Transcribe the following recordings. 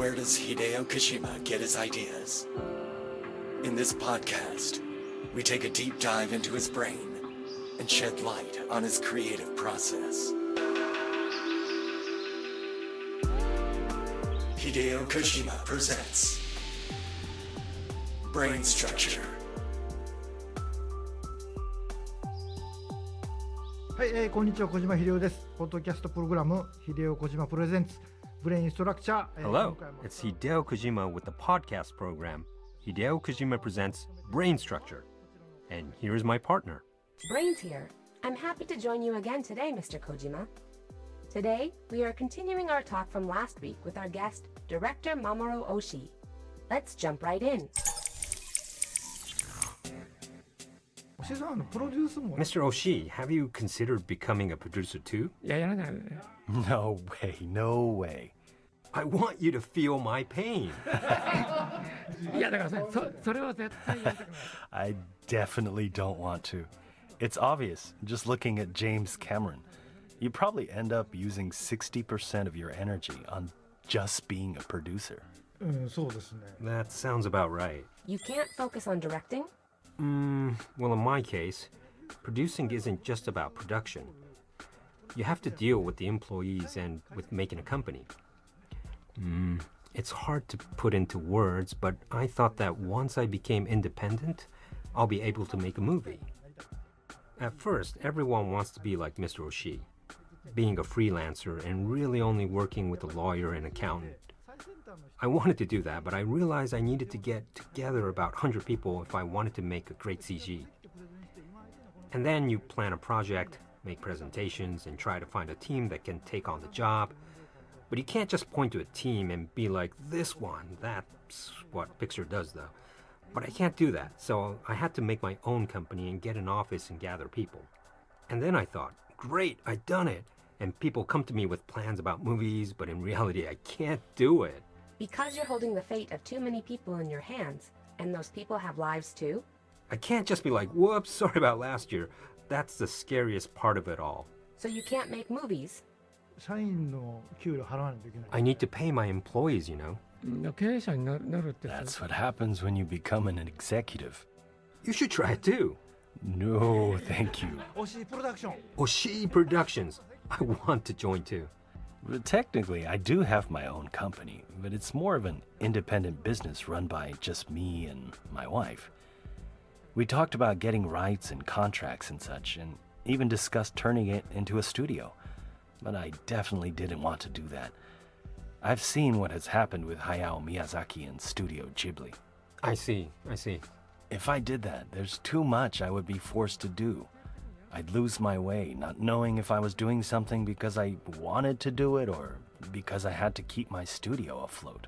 where does Hideo Kojima get his ideas? In this podcast, we take a deep dive into his brain and shed light on his creative process. Hideo Kojima presents Brain Structure. はい、こんにちは、小島秀夫です。ポッドキャストプログラム、Hideo Kojima Presents Brain Structure。Hello, it's Hideo Kojima with the podcast program, Hideo Kojima Presents Brain Structure. And here's my partner. Brains here. I'm happy to join you again today, Mr. Kojima. Today, we are continuing our talk from last week with our guest, Director Mamoru Oshii. Let's jump right in. Mr. Oshii, have you considered becoming a producer too? No way. I want you to feel my pain. I definitely don't want to. It's obvious, just looking at James Cameron. You probably end up using 60% of your energy on just being a producer. That sounds about right. You can't focus on directing? Well, in my case, producing isn't just about production. You have to deal with the employees and with making a company. It's hard to put into words, but I thought that once I became independent, I'll be able to make a movie. At first, everyone wants to be like Mr. Oshii, being a freelancer and really only working with a lawyer and accountant. I wanted to do that, but I realized I needed to get together about 100 people if I wanted to make a great CG. And then you plan a project, make presentations, and try to find a team that can take on the job. But you can't just point to a team and be like, this one. That's what Pixar does, though. But I can't do that, so I had to make my own company and get an office and gather people. And then I thought, great, I've done it. And people come to me with plans about movies, but in reality, I can't do it. Because you're holding the fate of too many people in your hands, and those people have lives too? I can't just be like, whoops, sorry about last year. That's the scariest part of it all. So you can't make movies? I need to pay my employees, you know. That's what happens when you become an executive. You should try it too. No, thank you. Oshii Productions. I want to join too. Technically, I do have my own company, but it's more of an independent business run by just me and my wife. We talked about getting rights and contracts and such, and even discussed turning it into a studio. But I definitely didn't want to do that. I've seen what has happened with Hayao Miyazaki and Studio Ghibli. I see. If I did that, there's too much I would be forced to do. I'd lose my way, not knowing if I was doing something because I wanted to do it or because I had to keep my studio afloat.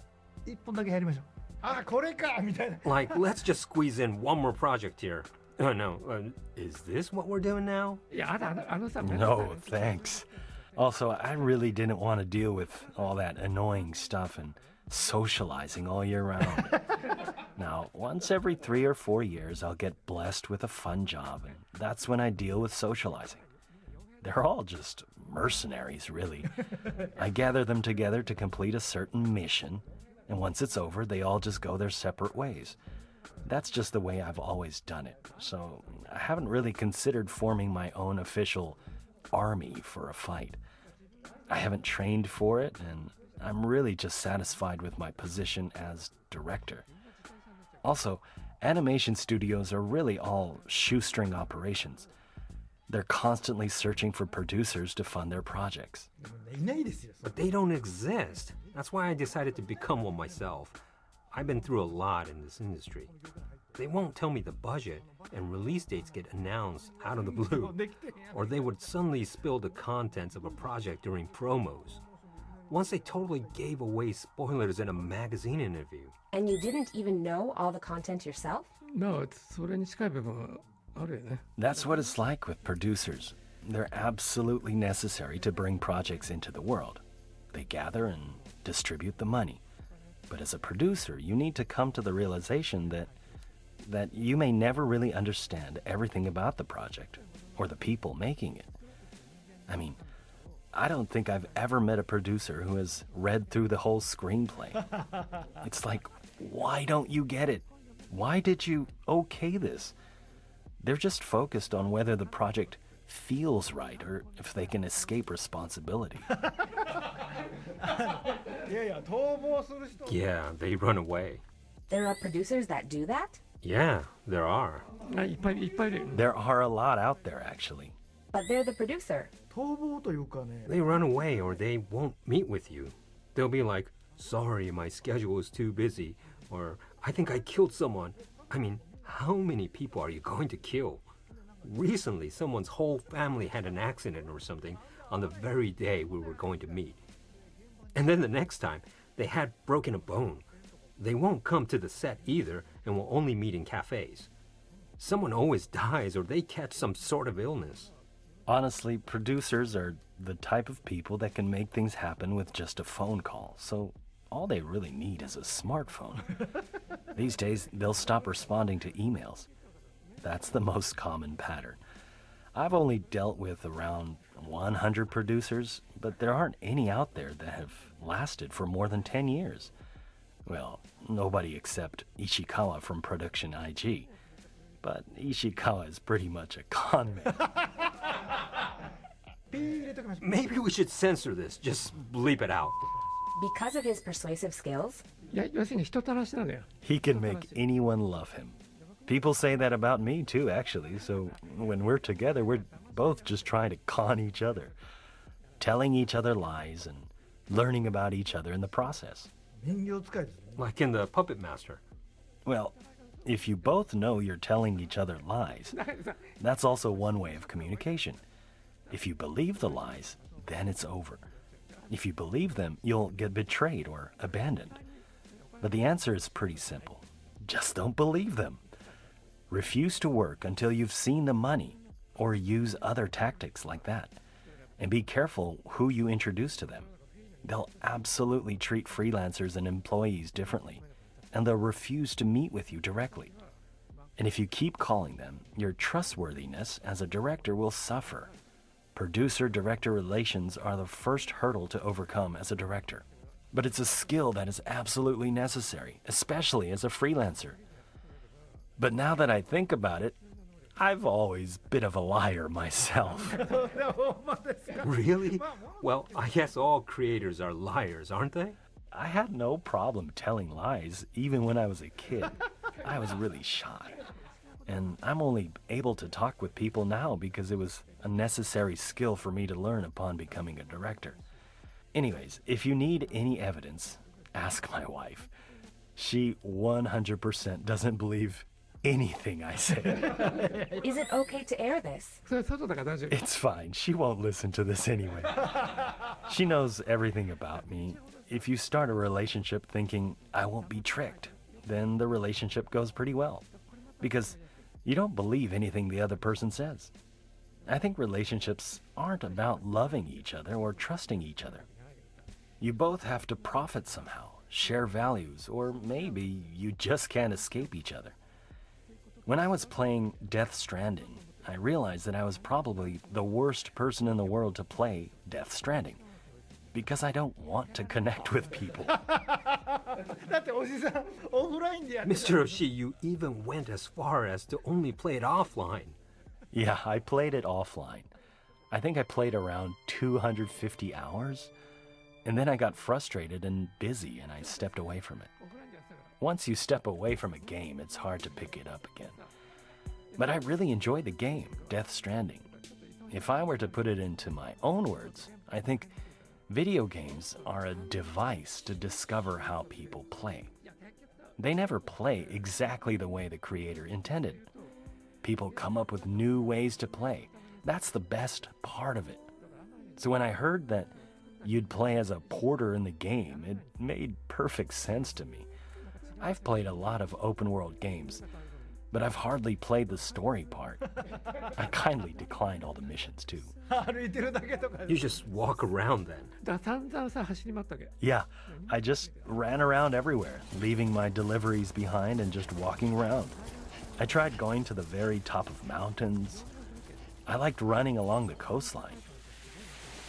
Like, let's just squeeze in one more project here. No, is this what we're doing now? No, thanks. Also, I really didn't want to deal with all that annoying stuff and socializing all year round. Now, once every 3 or 4 years, I'll get blessed with a fun job, and that's when I deal with socializing. They're all just mercenaries, really. I gather them together to complete a certain mission, and once it's over, they all just go their separate ways. That's just the way I've always done it, so I haven't really considered forming my own official army for a fight. I haven't trained for it, and I'm really just satisfied with my position as director. Also, animation studios are really all shoestring operations. They're constantly searching for producers to fund their projects. But they don't exist. That's why I decided to become one myself. I've been through a lot in this industry. They won't tell me the budget, and release dates get announced out of the blue. Or they would suddenly spill the contents of a project during promos. Once they totally gave away spoilers in a magazine interview. And you didn't even know all the content yourself? That's what it's like with producers. They're absolutely necessary to bring projects into the world. They gather and distribute the money. But as a producer, you need to come to the realization that you may never really understand everything about the project or the people making it. I mean, I don't think I've ever met a producer who has read through the whole screenplay. It's like, why don't you get it? Why did you okay this? They're just focused on whether the project feels right or if they can escape responsibility. Yeah, they run away. There are producers that do that? Yeah, there are. いっぱいいっぱいいるよ。 There are a lot out there, actually. But they're the producer. 逃亡というかね、 They run away or they won't meet with you. They'll be like, sorry, my schedule is too busy. Or, I think I killed someone. I mean, how many people are you going to kill? Recently, someone's whole family had an accident or something on the very day we were going to meet. And then the next time, they had broken a bone. They won't come to the set either and will only meet in cafes. Someone always dies or they catch some sort of illness. Honestly, producers are the type of people that can make things happen with just a phone call. So all they really need is a smartphone. These days, they'll stop responding to emails. That's the most common pattern. I've only dealt with around 100 producers, but there aren't any out there that have lasted for more than 10 years. Well, nobody except Ishikawa from Production IG. But Ishikawa is pretty much a con man. ピー入れときましょう。 Maybe we should censor this. Just bleep it out. Because of his persuasive skills? いや、要するに人たらしなのよ。 He can make anyone love him. People say that about me too, actually. So when we're together, we're both just trying to con each other, telling each other lies and learning about each other in the process. 人形使いですね。 Like in the Puppet Master. Well, if you both know you're telling each other lies, that's also one way of communication. If you believe the lies, then it's over. If you believe them, you'll get betrayed or abandoned. But the answer is pretty simple. Just don't believe them. Refuse to work until you've seen the money, or use other tactics like that. And be careful who you introduce to them. They'll absolutely treat freelancers and employees differently, and they'll refuse to meet with you directly. And if you keep calling them, your trustworthiness as a director will suffer. Producer-director relations are the first hurdle to overcome as a director. But it's a skill that is absolutely necessary, especially as a freelancer. But now that I think about it, I've always been a liar myself. Really? Well, I guess all creators are liars, aren't they? I had no problem telling lies, even when I was a kid. I was really shy. And I'm only able to talk with people now because it was a necessary skill for me to learn upon becoming a director. Anyways, if you need any evidence, ask my wife. She 100% doesn't believe anything I say. Is it okay to air this? それ外だから大丈夫。 It's fine. She won't listen to this anyway. She knows everything about me. If you start a relationship thinking I won't be tricked, then the relationship goes pretty well. Because you don't believe anything the other person says. I think relationships aren't about loving each other or trusting each other. You both have to profit somehow, share values, or maybe you just can't escape each other. When I was playing Death Stranding, I realized that I was probably the worst person in the world to play Death Stranding. Because I don't want to connect with people. だっておじさんオフラインでやってた。 Mr. Oshii, you even went as far as to only play it offline. Yeah, I played it offline. I think I played around 250 hours. And then I got frustrated and busy and I stepped away from it. Once you step away from a game, it's hard to pick it up again. But I really enjoyed the game, Death Stranding. If I were to put it into my own words, I think video games are a device to discover how people play. They never play exactly the way the creator intended. People come up with new ways to play. That's the best part of it. So when I heard that you'd play as a porter in the game, it made perfect sense to me. I've played a lot of open-world games, but I've hardly played the story part. I kindly declined all the missions too. 歩いてるだけとか。 You just walk around then. だから散々さ走り回ったわけ。 Yeah, I just ran around everywhere, leaving my deliveries behind and just walking around. I tried going to the very top of mountains. I liked running along the coastline.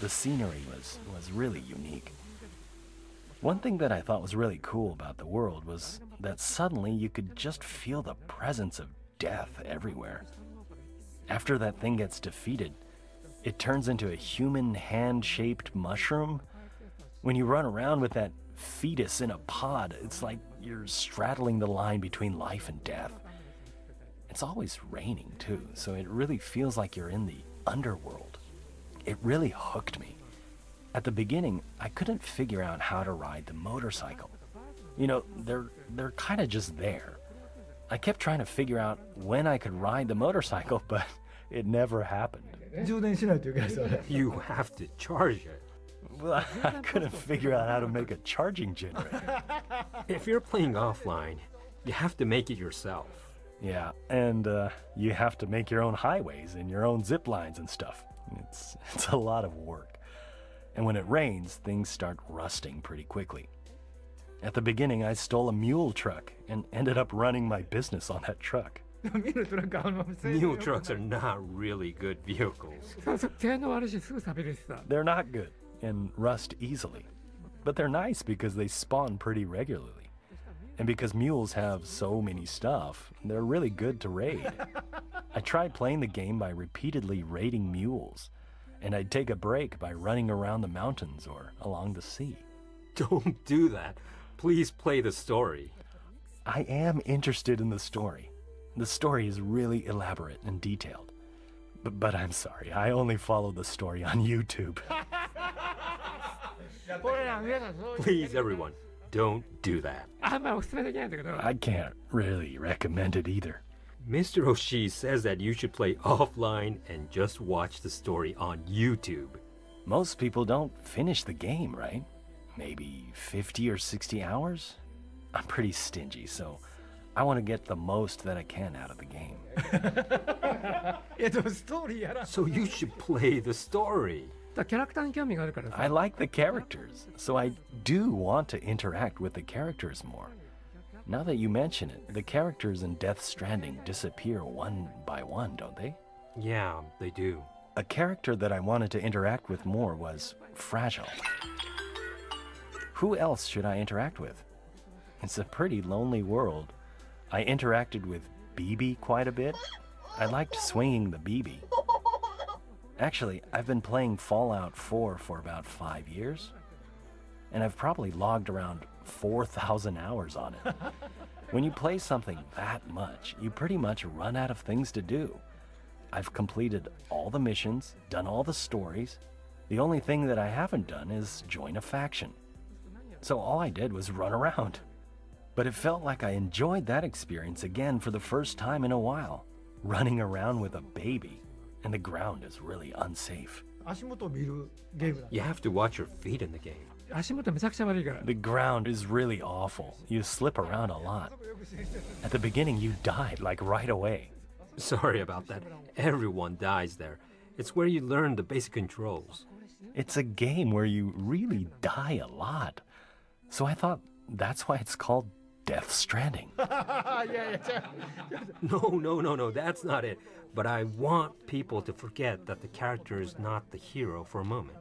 The scenery was really unique. One thing that I thought was really cool about the world was that suddenly you could just feel the presence of death everywhere. After that thing gets defeated, it turns into a human hand-shaped mushroom. When you run around with that fetus in a pod, it's like you're straddling the line between life and death. It's always raining too, so it really feels like you're in the underworld. It really hooked me. At the beginning, I couldn't figure out how to ride the motorcycle. You know, they're kind of just there. I kept trying to figure out when I could ride the motorcycle, but it never happened. 充電しないといけないですよね。 You have to charge it. Well, I couldn't figure out how to make a charging generator. If you're playing offline, you have to make it yourself. Yeah, and you have to make your own highways and your own zip lines and stuff. It's a lot of work. And when it rains, things start rusting pretty quickly. At the beginning, I stole a mule truck and ended up running my business on that truck. 見るトラックMule trucks are not really good vehicles. そうそう性能悪いしすぐ錆びるしさ They're not good and rust easily, but they're nice because they spawn pretty regularly. And because mules have so many stuff, they're really good to raid. I tried playing the game by repeatedly raiding mules, and I'd take a break by running around the mountains or along the sea. Don't do that. Please play the story. I am interested in the story. The story is really elaborate and detailed. But I'm sorry, I only follow the story on YouTube. これら皆さんそういう Please, everyone, don't do that. あんまりおすすめできないんだけど I can't really recommend it either. Mr. Oshii says that you should play offline and just watch the story on YouTube. Most people don't finish the game, right? Maybe 50 or 60 hours? I'm pretty stingy, so I want to get the most that I can out of the game. いやでもストーリーやらん So you should play the story. だからキャラクターに興味があるからさ I like the characters, so I do want to interact with the characters more. Now that you mention it, the characters in Death Stranding disappear one by one, don't they? Yeah, they do. A character that I wanted to interact with more was Fragile. Who else should I interact with? It's a pretty lonely world. I interacted with BB quite a bit. I liked swinging the BB. Actually, I've been playing Fallout 4 for about 5 years, and I've probably logged around 4,000 hours on it. When you play something that much, you pretty much run out of things to do. I've completed all the missions, done all the stories. The only thing that I haven't done is join a faction. So all I did was run around. But it felt like I enjoyed that experience again for the first time in a while. Running around with a baby, and the ground is really unsafe. 足元を見るゲームだ You have to watch your feet in the game. 足元めちゃくちゃ悪いから The ground is really awful. You slip around a lot. At the beginning, you died like right away. Sorry about that. Everyone dies there. It's where you learn the basic controls. It's a game where you really die a lot. So I thought that's why it's called Death Stranding. いやいや違う No, that's not it. But I want people to forget that the character is not the hero for a moment.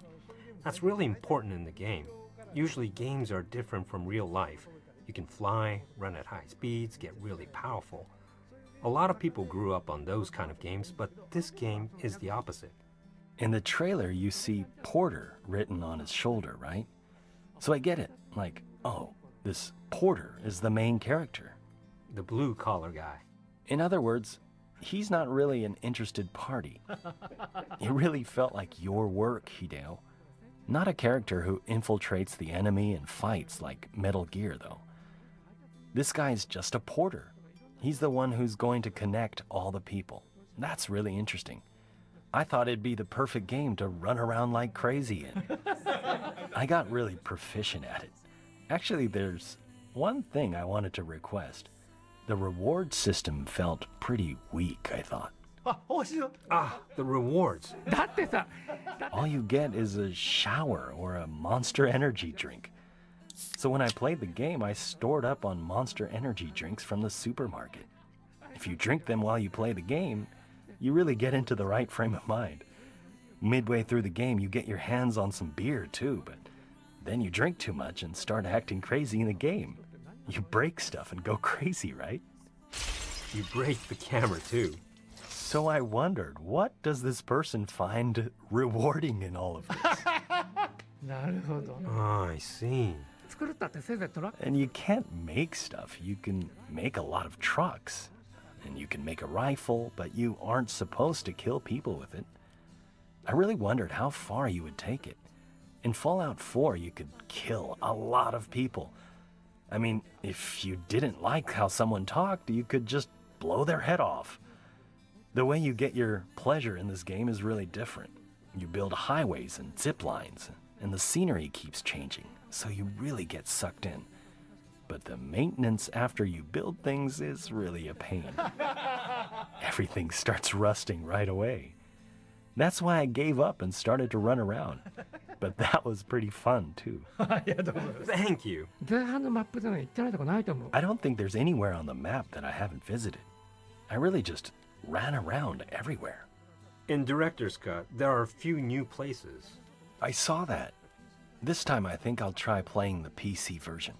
That's really important in the game. Usually games are different from real life. You can fly, run at high speeds, get really powerful. A lot of people grew up on those kind of games, but this game is the opposite. In the trailer, you see Porter written on his shoulder, right? So I get it. Like, oh, this Porter is the main character. The blue collar guy. In other words, he's not really an interested party. It really felt like your work, Hideo. Not a character who infiltrates the enemy and fights like Metal Gear, though. This guy's just a porter. He's the one who's going to connect all the people. That's really interesting. I thought it'd be the perfect game to run around like crazy in. I got really proficient at it. Actually, there's one thing I wanted to request. The reward system felt pretty weak, I thought. あ面白い Ah, the rewards. だってさ All you get is a shower or a Monster Energy drink. So when I played the game, I stored up on Monster Energy drinks from the supermarket. If you drink them while you play the game, you really get into the right frame of mind. Midway through the game, you get your hands on some beer too, but then you drink too much and start acting crazy in the game. You break stuff and go crazy, right? You break the camera too. So I wondered, what does this person find rewarding in all of this? なるほど。 Oh, I see. 作るったってせいぜいトラック And you can't make stuff. You can make a lot of trucks. And you can make a rifle, but you aren't supposed to kill people with it. I really wondered how far you would take it. In Fallout 4, you could kill a lot of people. I mean, if you didn't like how someone talked, you could just blow their head off. The way you get your pleasure in this game is really different. You build highways and zip lines, and the scenery keeps changing, so you really get sucked in. But the maintenance after you build things is really a pain. Everything starts rusting right away. That's why I gave up and started to run around. But that was pretty fun, too. Thank you. 前半のマップでの行ってないとこないと思う。 I don't think there's anywhere on the map that I haven't visited. I really just ran around everywhere. In Director's Cut, there are a few new places. I saw that. This time I think I'll try playing the PC version.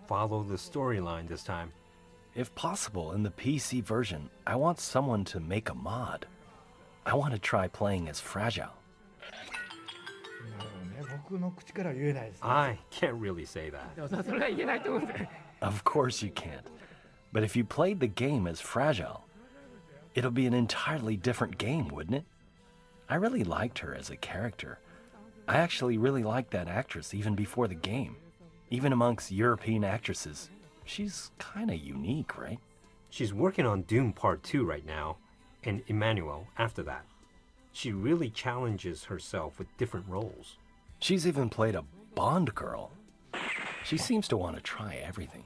Follow the storyline this time. If possible, in the PC version, I want someone to make a mod. I want to try playing as Fragile. なるほどね、僕の口からは言えないですね。 I can't really say that. でもさ、それは言えないと思うんで。 Of course you can't. But if you played the game as Fragile, it'll be an entirely different game, wouldn't it? I really liked her as a character. I actually really liked that actress even before the game. Even amongst European actresses, she's kind of unique, right? She's working on Doom Part 2 right now, and Emmanuel after that. She really challenges herself with different roles. She's even played a Bond girl. She seems to want to try everything.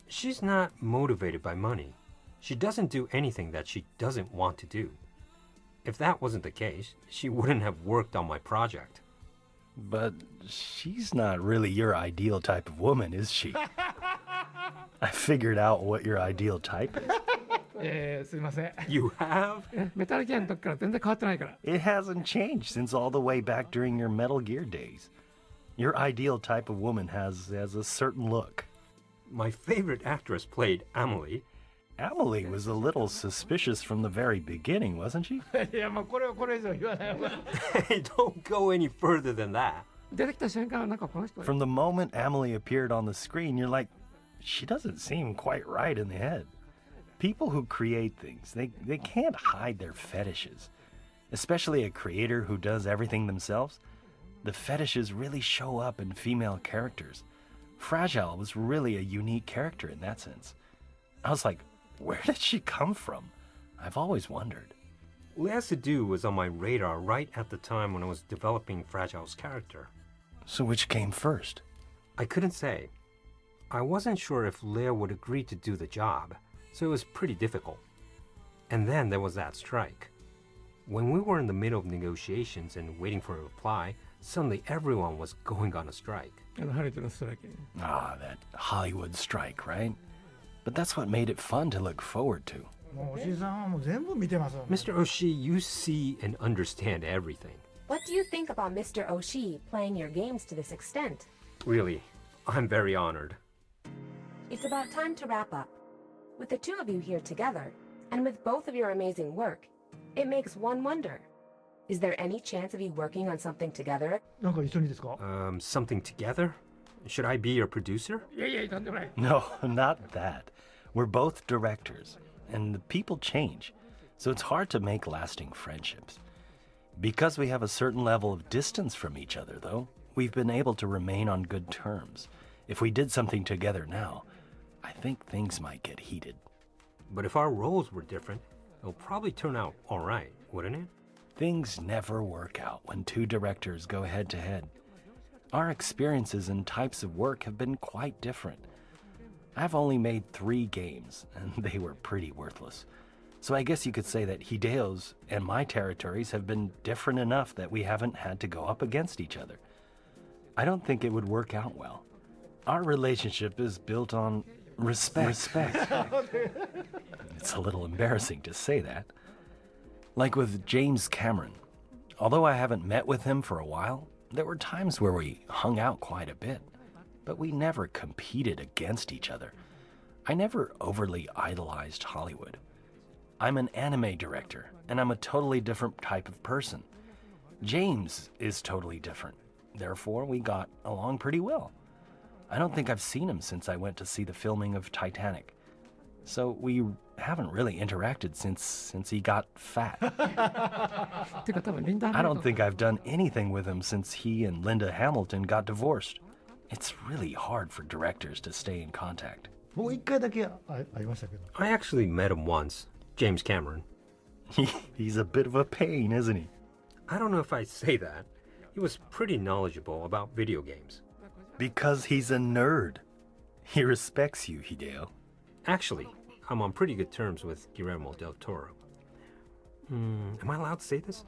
She's not motivated by money. She doesn't do anything that she doesn't want to do. If that wasn't the case, she wouldn't have worked on my project. But she's not really your ideal type of woman, is she? I figured out what your ideal type is. すいません。 You have? メタルギアの時から全然変わってないから。 It hasn't changed since all the way back during your Metal Gear days. Your ideal type of woman has a certain look. My favorite actress played Amelie. Amelie was a little suspicious from the very beginning, wasn't she? いや、もうこれ以上言わない方が。 Hey, don't go any further than that. 出てきた瞬間はなんかこの人。 From the moment Amelie appeared on the screen, you're like, she doesn't seem quite right in the head. People who create things, they can't hide their fetishes. Especially a creator who does everything themselves. The fetishes really show up in female characters. Fragile was really a unique character in that sense. I was like, where did she come from? I've always wondered. Lea Seydoux was on my radar right at the time when I was developing Fragile's character. So which came first? I couldn't say. I wasn't sure if Lea would agree to do the job, so it was pretty difficult. And then there was that strike. When we were in the middle of negotiations and waiting for a reply, suddenly everyone was going on a strike. ハリウッドのストライキ。 Ah, that Hollywood strike, right? But that's what made it fun to look forward to. もうおじさんはもう全部見てますよ。 Mr. Oshii, you see and understand everything. What do you think about Mr. Oshii playing your games to this extent? Really, I'm very honored. It's about time to wrap up. With the two of you here together, and with both of your amazing work, it makes one wonder. Is there any chance of you working on something together? なんか一緒にですか？ Something together? Should I be your producer? いやいや、とんでもない。 No, not that. We're both directors, and the people change, so it's hard to make lasting friendships. Because we have a certain level of distance from each other, though, we've been able to remain on good terms. If we did something together now, I think things might get heated. But if our roles were different, it'll probably turn out all right, wouldn't it? Things never work out when two directors go head to head. Our experiences and types of work have been quite different. I've only made 3 games, and they were pretty worthless. So I guess you could say that Hideo's and my territories have been different enough that we haven't had to go up against each other. I don't think it would work out well. Our relationship is built on respect. It's a little embarrassing to say that. Like with James Cameron. Although I haven't met with him for a while, there were times where we hung out quite a bit, but we never competed against each other. I never overly idolized Hollywood. I'm an anime director, and I'm a totally different type of person. James is totally different. Therefore, we got along pretty well. I don't think I've seen him since I went to see the filming of Titanic. So we haven't really interacted since he got fat. てか多分リンダ・ I don't think I've done anything with him since he and Linda Hamilton got divorced. It's really hard for directors to stay in contact. 僕一回だけ会いましたけど。 I actually met him once, James Cameron. He's a bit of a pain, isn't he? I don't know if I say that. He was pretty knowledgeable about video games. Because he's a nerd. He respects you, Hideo. Actually, I'm on pretty good terms with Guillermo del Toro. Am I allowed to say this?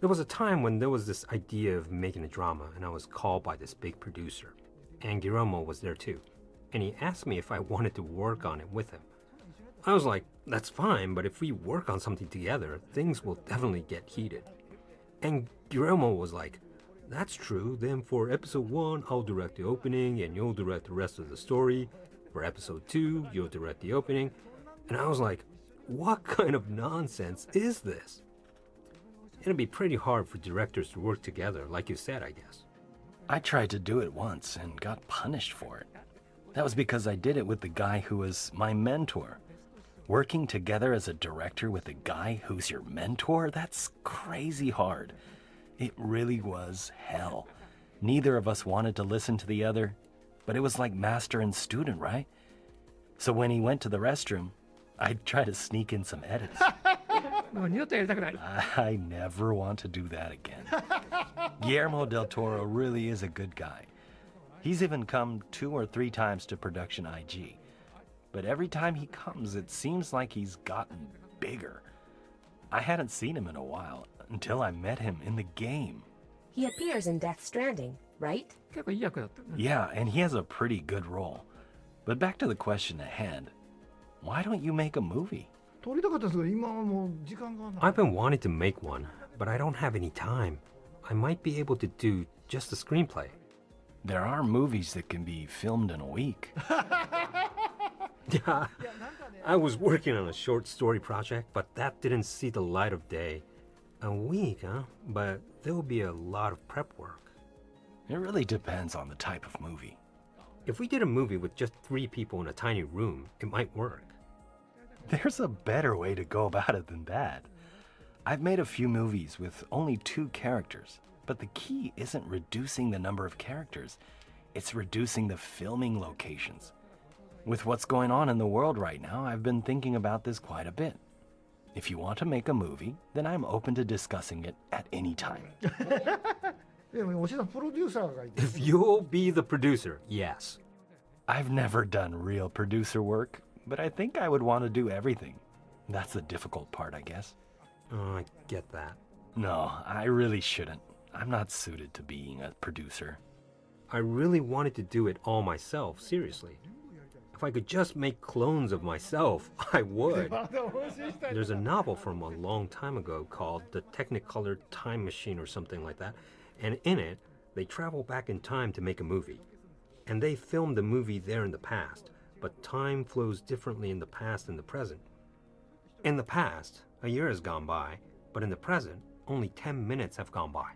There was a time when there was this idea of making a drama, and I was called by this big producer. And Guillermo was there too. And he asked me if I wanted to work on it with him. I was like, that's fine, but if we work on something together, things will definitely get heated. And Guillermo was like, that's true, then for episode 1, I'll direct the opening, and you'll direct the rest of the story. For episode 2, you'll direct the opening. And I was like, what kind of nonsense is this? It'd be pretty hard for directors to work together, like you said, I guess. I tried to do it once and got punished for it. That was because I did it with the guy who was my mentor. Working together as a director with a guy who's your mentor, that's crazy hard. It really was hell. Neither of us wanted to listen to the other, but it was like master and student, right? So when he went to the restroom, I'd try to sneak in some edits. もう二度とやりたくない。 I never want to do that again. Guillermo del Toro really is a good guy. He's even come 2 or 3 times to Production IG. But every time he comes, it seems like he's gotten bigger. I hadn't seen him in a while until I met him in the game. He appears in Death Stranding, right? 結構いい役だったね。 Yeah, and he has a pretty good role. But back to the question at hand. Why don't you make a movie? 撮りたかったんですけど、今はもう時間がない。 I've been wanting to make one, but I don't have any time. I might be able to do just a screenplay. There are movies that can be filmed in a week. Yeah, I was working on a short story project, but that didn't see the light of day. A week, huh? But there will be a lot of prep work. It really depends on the type of movie. If we did a movie with just 3 people in a tiny room, it might work. There's a better way to go about it than that. I've made a few movies with only 2 characters, but the key isn't reducing the number of characters. It's reducing the filming locations. With what's going on in the world right now, I've been thinking about this quite a bit. If you want to make a movie, then I'm open to discussing it at any time. でも吉田プロデューサーがいて。 If you'll be the producer, yes. I've never done real producer work, but I think I would want to do everything. That's the difficult part, I guess. Oh, I get that. No, I really shouldn't. I'm not suited to being a producer. I really wanted to do it all myself, seriously. If I could just make clones of myself, I would. There's a novel from a long time ago called The Technicolor Time Machine or something like that, and in it, they travel back in time to make a movie. And they filmed the movie there in the past, but time flows differently in the past and the present. In the past, a year has gone by, but in the present, only 10 minutes have gone by.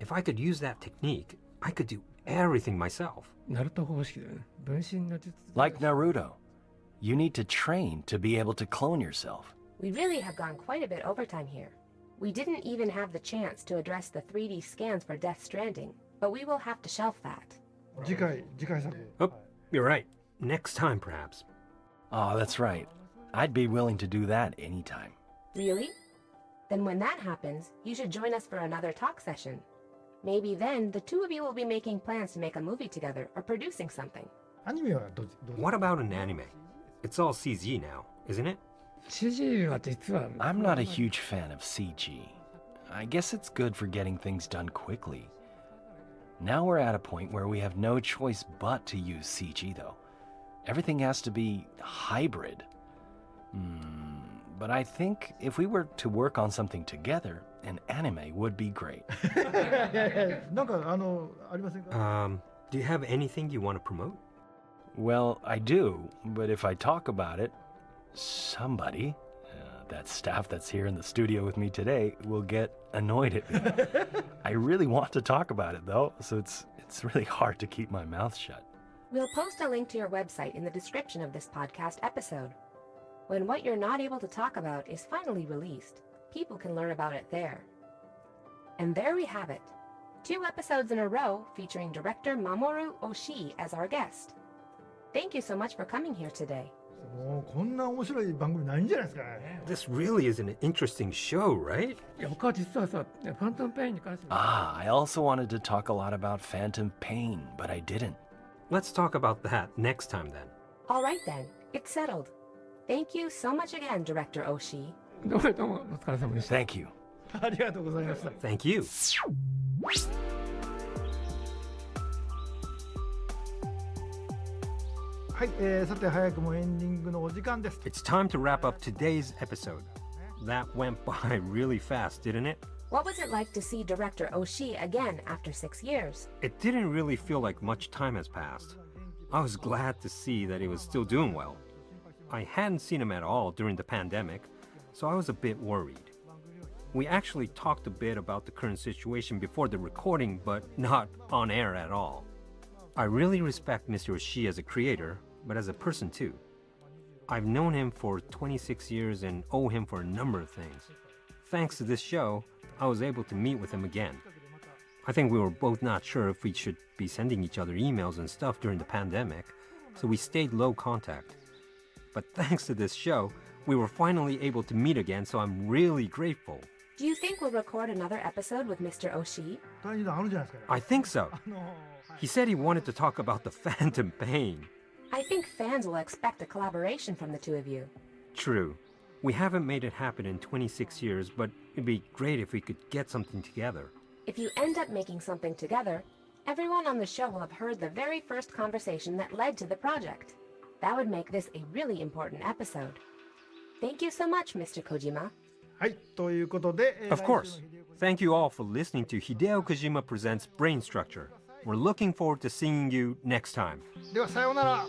If I could use that technique, I could do everything myself. ナルト方式だよね。分身の術。 Like Naruto, you need to train to be able to clone yourself. We really have gone quite a bit overtime here. We didn't even have the chance to address the 3D scans for Death Stranding, but we will have to shelf that. 次回作。 Oh, you're right. Next time, perhaps. Oh, that's right. I'd be willing to do that anytime. Really? Then when that happens, you should join us for another talk session. Maybe then the 2 of you will be making plans to make a movie together or producing something. アニメはどう What about an anime? It's all CG now, isn't it? CG は実は。 I'm not a huge fan of CG. I guess it's good for getting things done quickly. Now we're at a point where we have no choice but to use CG, though. Everything has to be hybrid. but I think if we were to work on something together, an anime would be great. なんかありませんか？ Do you have anything you want to promote? Well, I do, but if I talk about it, somebody, that staff that's here in the studio with me today, will get annoyed at me. I really want to talk about it, though, so it's really hard to keep my mouth shut. We'll post a link to your website in the description of this podcast episode. When what you're not able to talk about is finally released, people can learn about it there. And there we have it. 2 episodes in a row featuring director Mamoru Oshii as our guest. Thank you so much for coming here today. もうこんな面白い番組ないんじゃないですかね。 This really is an interesting show, right? いや他は実はさファントムペインに関して I also wanted to talk a lot about Phantom Pain, but I didn't. Let's talk about that next time then. All right then, it's settled. Thank you so much again, Director Oshii. どうもお疲れ様でした。 Thank you. ありがとうございました。 Thank you. はい、さて早くもエンディングのお時間です。 It's time to wrap up today's episode. That went by really fast, didn't it? What was it like to see Director Oshii again after 6 years? It didn't really feel like much time has passed. I was glad to see that he was still doing well. I hadn't seen him at all during the pandemic, so I was a bit worried. We actually talked a bit about the current situation before the recording, but not on air at all. I really respect Mr. Oshii as a creator, but as a person too. I've known him for 26 years and owe him for a number of things. Thanks to this show, I was able to meet with him again. I think we were both not sure if we should be sending each other emails and stuff during the pandemic, so we stayed low contact. But thanks to this show, we were finally able to meet again, so I'm really grateful. Do you think we'll record another episode with Mr. Oshii? 第2弾あるんじゃないですかね。 I think so. はい He said he wanted to talk about the Phantom Pain. I think fans will expect a collaboration from the two of you. True. We haven't made it happen in 26 years, but it'd be great if we could get something together. If you end up making something together, everyone on the show will have heard the very first conversation that led to the project. That would make this a really important episode. Thank you so much, Mr. Kojima. はい、ということで、 Of course. Thank you all for listening to Hideo Kojima Presents Brain Structure. We're looking forward to seeing you next time. ではさようなら。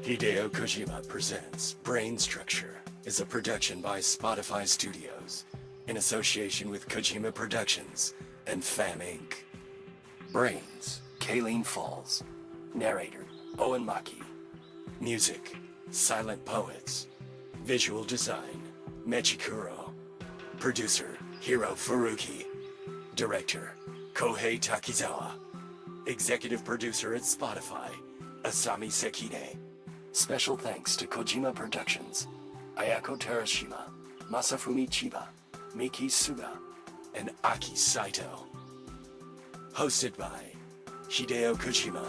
Hideo Kojima Presents Brain Structure is a production by Spotify Studios in association with Kojima Productions and Fam Inc. Brains, Kayleen Falls. Narrator, Owen Maki. Music, Silent Poets. Visual design, Mechikuro. Producer, Hiro Furuki. Director, Kohei Takizawa. Executive producer at Spotify, Asami Sekine. Special thanks to Kojima Productions, Ayako Terashima, Masafumi Chiba, Miki Suga, and Aki Saito. Hosted by Hideo Kojima.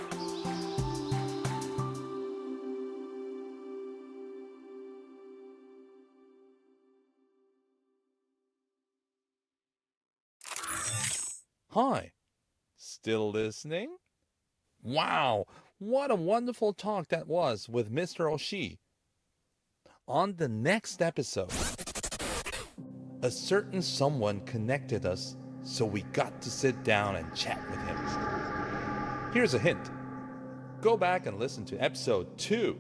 Hi. Still listening? Wow, what a wonderful talk that was with Mr. Oshii. On the next episode, a certain someone connected us, so we got to sit down and chat with him. Here's a hint. Go back and listen to episode 2.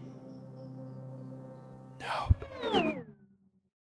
No.